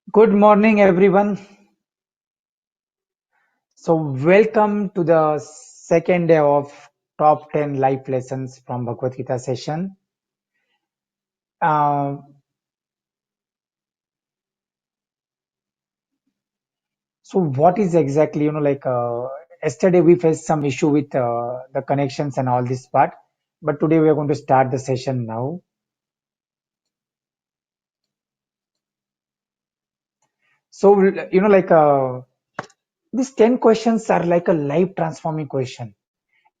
Good morning, everyone. So, welcome to the second day of top 10 life lessons from Bhagavad Gita session. Uh, so, what is exactly, yesterday we faced some issue with the connections and all this part, but today we are going to start the session now. So, these 10 questions are like a life transforming question.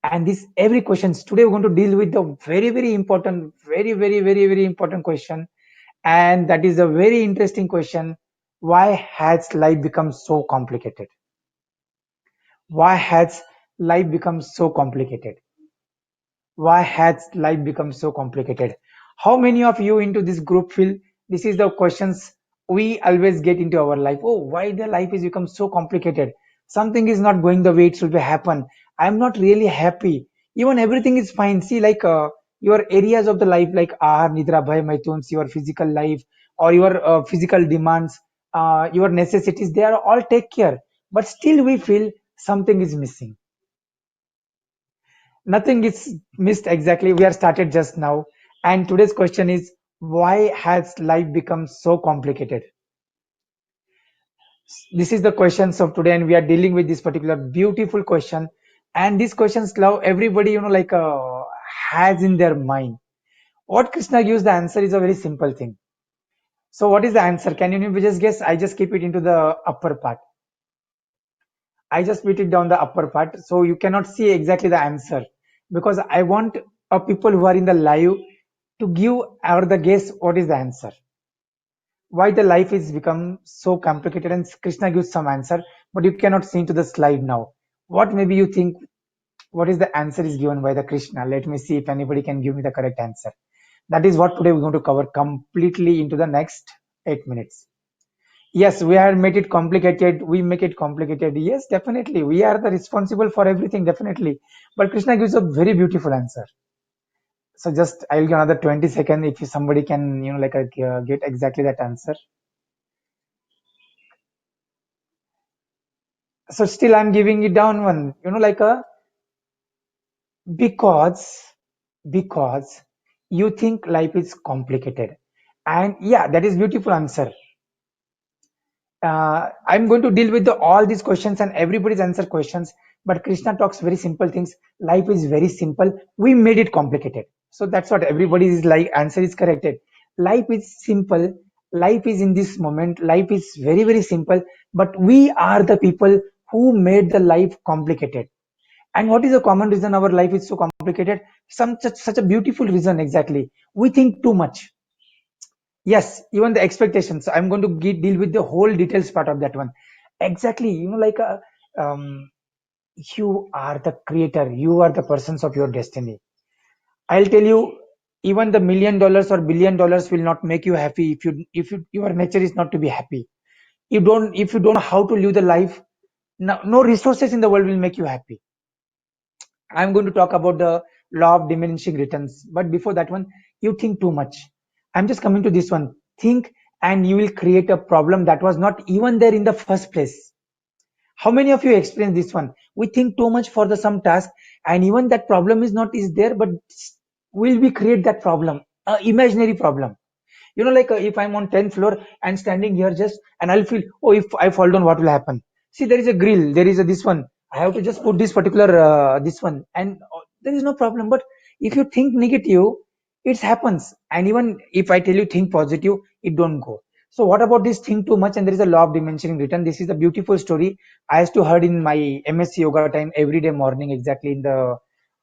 And this every questions today we're going to deal with the very important, very important question. And that is a very interesting question. Why has life become so complicated? Why has life become so complicated? Why has life become so complicated? How many of you into this group feel this is the questions we always get into our life? Oh, why the life has become so complicated? Something is not going the way it should be happen. I'm not really happy. Even everything is fine. See, your areas of the life, like ahar, nidra, bhay, maituns, your physical life or your physical demands, your necessities, they are all take care. But still, we feel something is missing. Nothing is missed exactly. We are started just now. And today's question is, why has life become so complicated? This is the questions of today, and we are dealing with this particular beautiful question. And these questions love everybody, has in their mind. What Krishna gives the answer is a very simple thing. So what is the answer? Can you just guess? I just keep it into the upper part. I just put it down the upper part, so you cannot see exactly the answer because I want people who are in the live to give or the guess what is the answer. Why the life is become so complicated, and Krishna gives some answer, but you cannot see into the slide now. What maybe you think? What is the answer is given by the Krishna? Let me see if anybody can give me the correct answer. That is what today we're going to cover completely into the next 8 minutes. Yes, we have made it complicated. We make it complicated. Yes, definitely. We are the responsible for everything, definitely. But Krishna gives a very beautiful answer. So just I'll give another 20 seconds if somebody can, get exactly that answer. So still I'm giving it down one, because, because you think life is complicated. And yeah, that is beautiful answer. I'm going to deal with all these questions and everybody's answer questions. But Krishna talks very simple things. Life is very simple. We made it complicated. So that's what everybody is like. Answer is corrected. Life is simple. Life is in this moment. Life is very simple. But we are the people who made the life complicated. And what is the common reason our life is so complicated? Such a beautiful reason exactly. We think too much. Yes, even the expectations. I'm going to deal with the whole details part of that one. Exactly, um, you are the creator. You are the persons of your destiny. I'll tell you, even the $1 million or $1 billion will not make you happy your nature is not to be happy. If you don't know how to live the life, no resources in the world will make you happy. I'm going to talk about the law of diminishing returns. But before that one, you think too much. I'm just coming to this one. Think and you will create a problem that was not even there in the first place. How many of you experience this one? We think too much for the some task, and even that problem is not is there, but will we create that problem? Imaginary problem. If I'm on 10th floor and standing here just and I'll feel, oh, if I fall down, what will happen? See, there is a grill, there is a this one. I have to just put this particular this one, and there is no problem. But if you think negative, it happens. And even if I tell you think positive, it don't go. So what about this think too much? And there is a law of diminishing return. This is a beautiful story. I used to heard in my MSc yoga time every day morning, exactly in the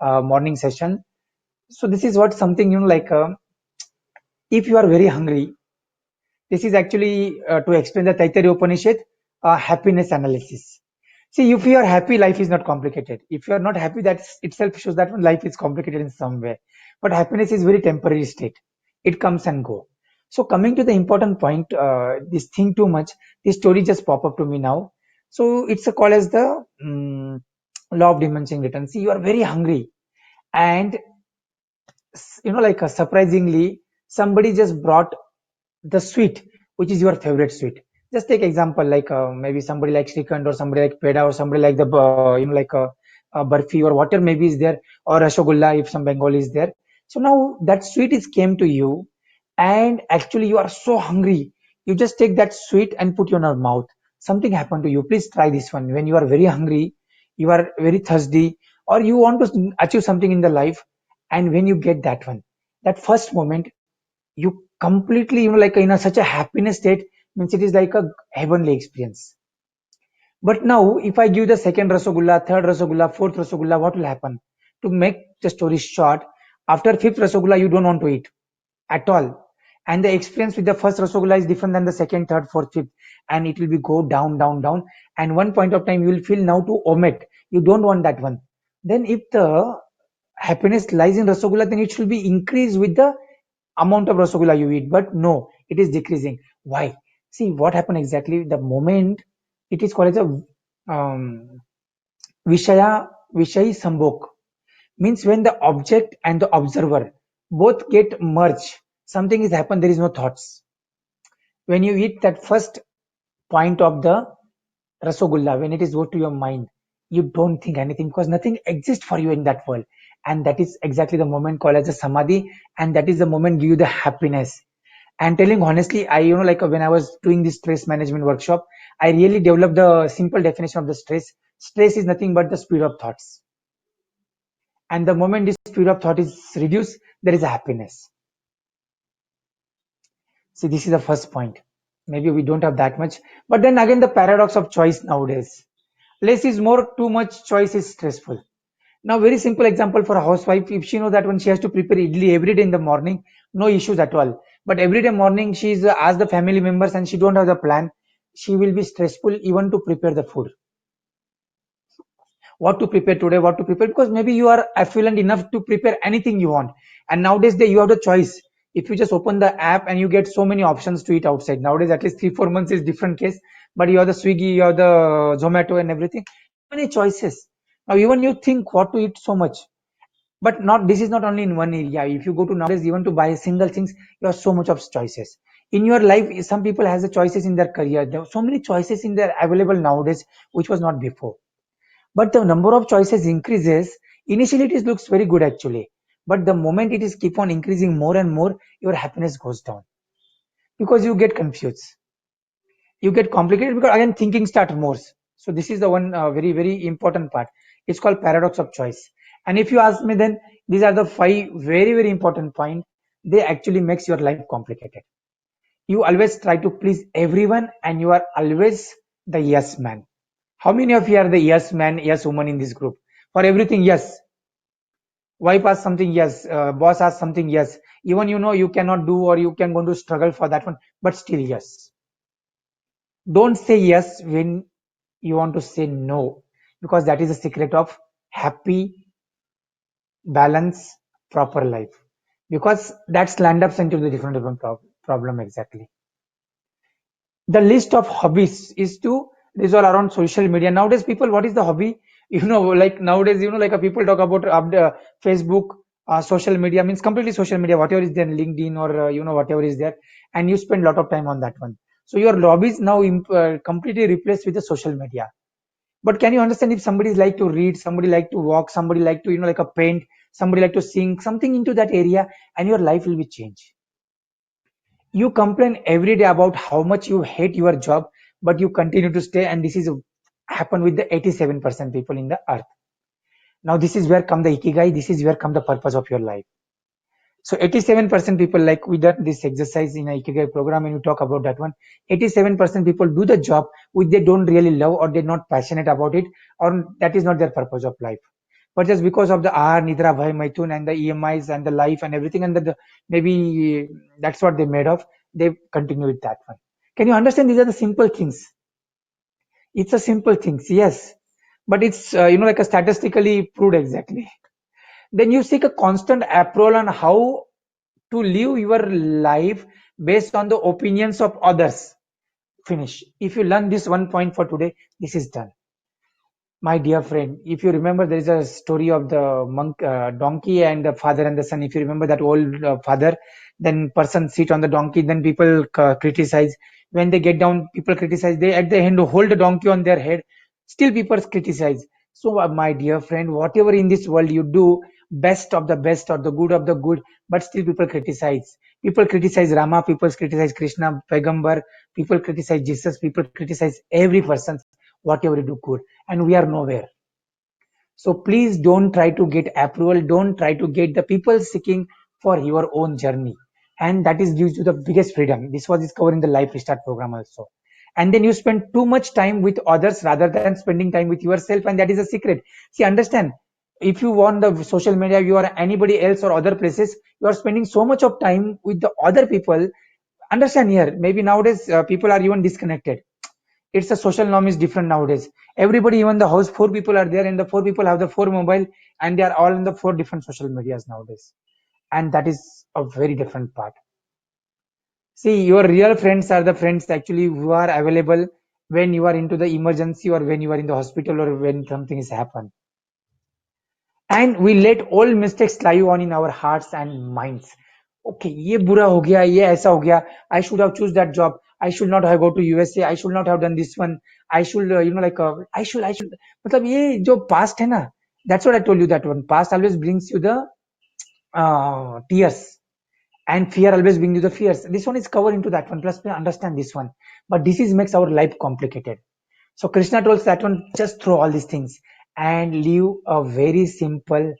morning session. So this is what something if you are very hungry, this is actually to explain the Taittiriya Upanishad happiness analysis. See, if you are happy, life is not complicated. If you are not happy, that itself shows that life is complicated in some way. But happiness is very temporary state. It comes and go. So coming to the important point, this thing too much, this story just pop up to me now. So it's a call as the law of diminishing return. See, you are very hungry, and surprisingly, somebody just brought the sweet, which is your favorite sweet. Just take example like maybe somebody like Srikhand or somebody like Peda or somebody like the like Barfi or whatever maybe is there, or Rasgulla if some Bengali is there. So now that sweet is came to you, and actually you are so hungry. You just take that sweet and put in your mouth. Something happened to you. Please try this one. When you are very hungry, you are very thirsty, or you want to achieve something in the life, and when you get that one, that first moment, you completely like in such a happiness state, means it is like a heavenly experience. But now if I give the second Rasagulla, third Rasagulla, fourth Rasagulla, what will happen? To make the story short, after fifth Rasagulla you don't want to eat at all, and the experience with the first Rasagulla is different than the second, third, fourth, fifth, and it will be go down, down, down, and one point of time you will feel now to omit, you don't want that one. Then if the happiness lies in Rasagulla, then it should be increased with the amount of Rasagulla you eat, but no, it is decreasing. Why? See what happened exactly. The moment it is called as a Vishaya Vishayi Sambhok, means when the object and the observer both get merged, something is happened. There is no thoughts. When you eat that first point of the Rasagulla, when it is go to your mind, you don't think anything because nothing exists for you in that world, and that is exactly the moment called as a samadhi, and that is the moment give you the happiness. And telling honestly, I like when I was doing this stress management workshop, I really developed the simple definition of the stress. Stress is nothing but the speed of thoughts, and the moment this speed of thought is reduced, there is a happiness. See, this is the first point. Maybe we don't have that much, but then again, the paradox of choice nowadays. Less is more, too much choice is stressful. Now, very simple example for a housewife, if she know that when she has to prepare idli every day in the morning, no issues at all. But every day morning, she is asked the family members and she don't have the plan, she will be stressful even to prepare the food. What to prepare today, what to prepare, because maybe you are affluent enough to prepare anything you want. And nowadays, you have the choice. If you just open the app and you get so many options to eat outside. Nowadays, at least 3 4 months is different case. But you have the Swiggy, you have the Zomato and everything. Many choices. Now even you think what to eat so much. But not this is not only in one area. If you go to nowadays, even to buy a single things, you have so much of choices. In your life, some people has the choices in their career. There are so many choices in their available nowadays, which was not before. But the number of choices increases. Initially, it is looks very good actually. But the moment it is keep on increasing more and more, your happiness goes down because you get confused. You get complicated because again thinking start more. So this is the one very important part. It's called paradox of choice. And if you ask me, then these are the five very important point. They actually makes your life complicated. You always try to please everyone and you are always the yes man. How many of you are the yes man, yes woman in this group? For everything, yes. Wife asks something, yes. Boss asks something, yes. Even you cannot do or you can going to struggle for that one, but still yes. Don't say yes when you want to say no, because that is the secret of happy, balance, proper life. Because that's land up into the different problem exactly. The list of hobbies is to resolve around social media. Nowadays, people, what is the hobby? Like nowadays, like people talk about Facebook, social media means completely social media, whatever is there, LinkedIn or whatever is there, and you spend a lot of time on that one. So your hobbies now completely replaced with the social media. But can you understand if somebody like to read, somebody like to walk, somebody like to like a paint, somebody like to sing something into that area, and your life will be changed. You complain every day about how much you hate your job, but you continue to stay, and this is happen with the 87% people in the earth. Now this is where come the ikigai, this is where come the purpose of your life. So 87% people, like we done this exercise in a ikigai program and we talk about that one. 87% people do the job which they don't really love or they're not passionate about it, or that is not their purpose of life. But just because of the Ahar, Nidra, Bhai, Maithun and the EMIs and the life and everything, and maybe that's what they made of, they continue with that one. Can you understand? These are the simple things. It's a simple things, yes, but it's like a statistically proved exactly. Then you seek a constant approval on how to live your life based on the opinions of others. Finish. If you learn this one point for today, this is done. My dear friend, if you remember, there is a story of the monk, donkey and the father and the son. If you remember that old father, then person sit on the donkey, then people criticize. When they get down, people criticize. They at the end hold a donkey on their head, still people criticize. So my dear friend, whatever in this world you do, best of the best or the good of the good, but still people criticize. People criticize Rama, people criticize Krishna, Pegambar, people criticize Jesus, people criticize every person, whatever you do good, and we are nowhere. So please don't try to get approval, don't try to get the people seeking for your own journey. And that is gives you the biggest freedom. This was discovered in the Life Restart program also. And then you spend too much time with others rather than spending time with yourself, and that is a secret. See, understand, if you want the social media, you are anybody else or other places, you are spending so much of time with the other people. Understand here, maybe nowadays people are even disconnected. It's a social norm is different nowadays. Everybody, even the house, four people are there, and the four people have the four mobile, and they are all in the four different social medias nowadays. And that is a very different part. See, your real friends are the friends actually who are available when you are into the emergency or when you are in the hospital or when something is happened. And we let all mistakes lie on in our hearts and minds. Okay, ये बुरा हो गया, ये ऐसा हो गया. I should have choose that job. I should not have go to USA. I should not have done this one. I should, I should. मतलब ये जो past है ना, that's what I told you that one. Past always brings you the tears, and fear always brings you the fears. This one is covered into that one. Plus, understand this one. But disease makes our life complicated. So Krishna told that one, just throw all these things and live a very simple,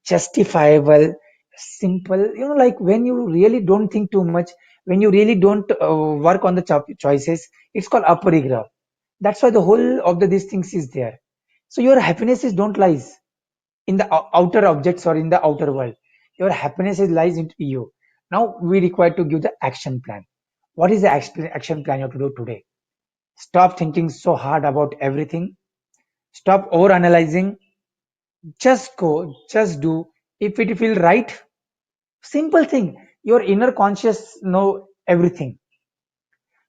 justifiable, simple, like when you really don't think too much, when you really don't work on the choices, it's called aparigraha. That's why the whole of these things is there. So your happiness is don't lies in the outer objects or in the outer world. Your happiness is lies into you. Now we require to give the action plan. What is the action plan you have to do today? Stop thinking so hard about everything. Stop over analyzing. Just go, just do. If it feel right, simple thing. Your inner conscious know everything.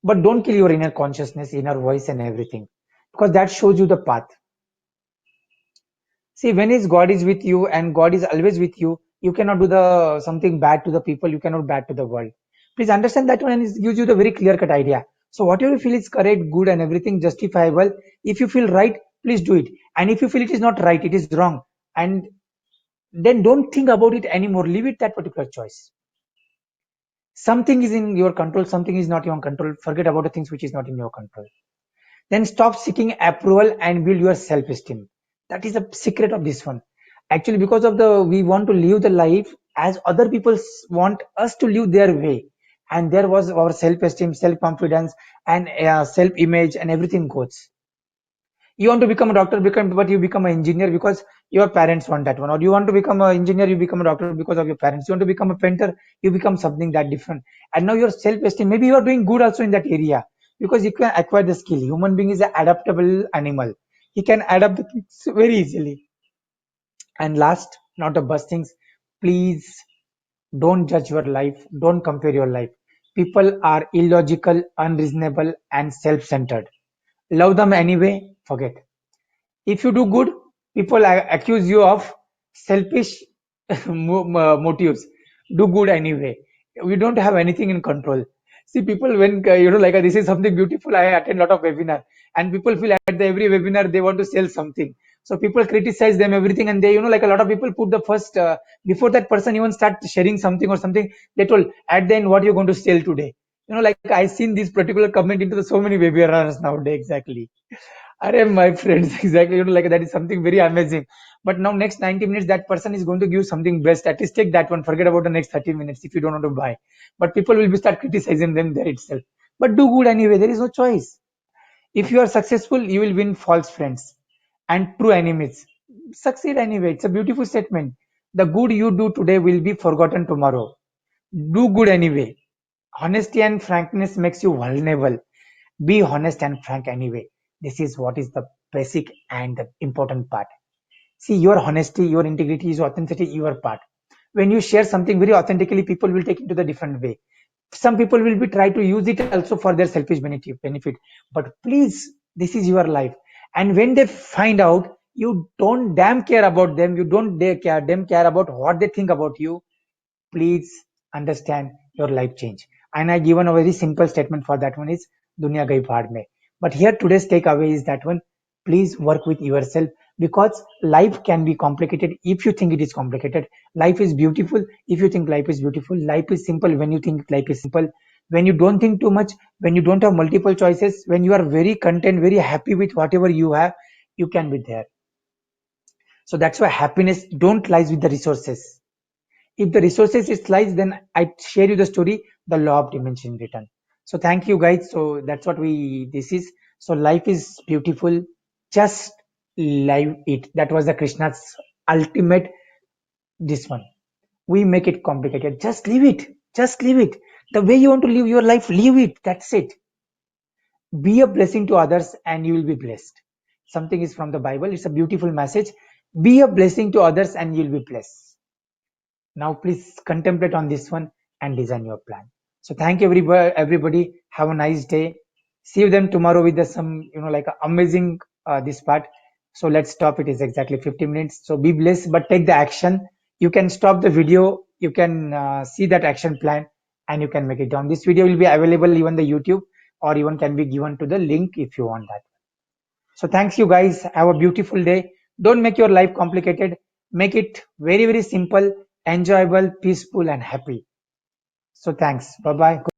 But don't kill your inner consciousness, inner voice and everything. Because that shows you the path. See, when is God is with you and God is always with you, you cannot do the something bad to the people, you cannot bad to the world. Please understand that one, and it gives you the very clear cut idea. So whatever you feel is correct, good and everything justifiable, if you feel right, please do it. And if you feel it is not right, it is wrong, and then don't think about it anymore. Leave it that particular choice. Something is in your control, something is not in your control. Forget about the things which is not in your control. Then stop seeking approval and build your self-esteem. That is the secret of this one. Actually, because of the we want to live the life as other people want us to live their way, and there was our self-esteem, self-confidence, and self-image, and everything goes. You want to become a doctor, but you become an engineer because your parents want that one. Or you want to become an engineer, you become a doctor because of your parents. You want to become a painter, you become something that different. And now your self-esteem, maybe you are doing good also in that area because you can acquire the skill. Human being is an adaptable animal. He can adapt the things very easily. And last, not the best things, please don't judge your life. Don't compare your life. People are illogical, unreasonable, and self-centered. Love them anyway, forget. If you do good, people accuse you of selfish motives. Do good anyway. We don't have anything in control. See, people when like this is something beautiful. I attend a lot of webinar, and people feel at the every webinar they want to sell something. So people criticize them everything, and they like a lot of people put the first before that person even start sharing something or something. They told at the end what you're going to sell today. Like I seen this particular comment into the so many webinars nowadays exactly. Arey, my friends, exactly. Like that is something very amazing. But now, next 90 minutes, that person is going to give something best. At least take that one. Forget about the next 30 minutes if you don't want to buy. But people will be start criticizing them there itself. But do good anyway. There is no choice. If you are successful, you will win false friends and true enemies. Succeed anyway. It's a beautiful statement. The good you do today will be forgotten tomorrow. Do good anyway. Honesty and frankness makes you vulnerable. Be honest and frank anyway. This is what is the basic and the important part. See, your honesty, your integrity, your authenticity, your part. When you share something very authentically, people will take it to the different way. Some people will be try to use it also for their selfish benefit. But please, this is your life. And when they find out you don't damn care about them, you don't they care them care about what they think about you, please understand your life change. and I given a very simple statement for that one is dunya gayi bhaad mein. But here today's takeaway is that one, please work with yourself, because life can be complicated if you think it is complicated. Life is beautiful if you think life is beautiful. Life is simple when you think life is simple. When you don't think too much, when you don't have multiple choices, when you are very content, very happy with whatever you have, you can be there. So that's why happiness don't lies with the resources. If the resources is lies, then I share you the story, the law of diminishing return. So thank you guys. So that's what we this is. So life is beautiful. Just live it. That was the Krishna's ultimate this one. We make it complicated. Just leave it. Just leave it. The way you want to live your life, leave it. That's it. Be a blessing to others and you will be blessed. Something is from the Bible. It's a beautiful message. Be a blessing to others and you'll be blessed. Now please contemplate on this one and design your plan. So thank you everybody. Have a nice day. See you then tomorrow with some, like amazing this part. So let's stop. It is exactly 50 minutes. So be blessed, but take the action. You can stop the video. You can see that action plan and you can make it down. This video will be available even the YouTube, or even can be given to the link if you want that. So thanks you guys. Have a beautiful day. Don't make your life complicated. Make it very, very simple, enjoyable, peaceful, and happy. So thanks. Bye bye.